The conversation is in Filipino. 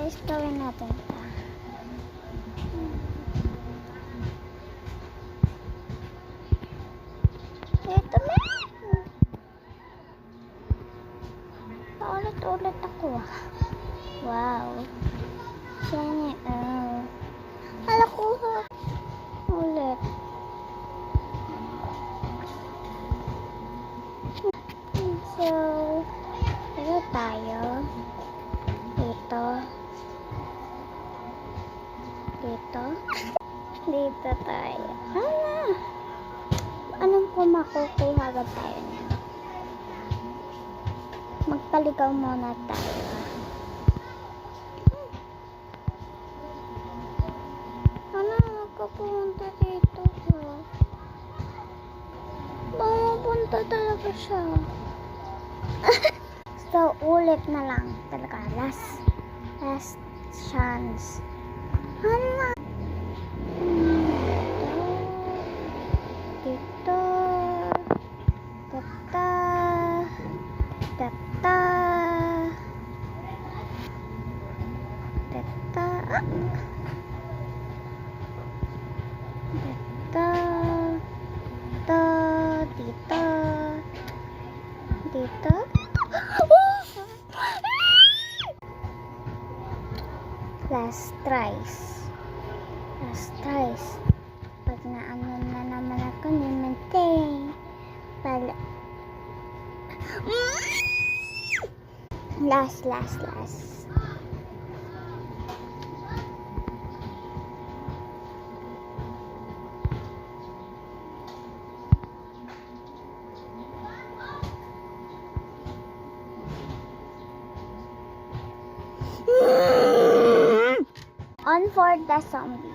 guys, gawin natin ito. Ito na. Paulit-ulit ako. Wow. Yan yan. Hala ko. Ulit. So, ito tayo. Dito. Dito. Dito tayo. Hala. Anong makukuha ba tayo niya? Magpaligaw muna tayo. Ano magkapunta dito ha? Mapunta talaga siya. So, ulit na lang talaga. Last chance. Hala. Dito. Data. Data. Data. Data. Dito. Dito. Last tries. Pag naano na naman ako ni maintain. Last. On for the zombie.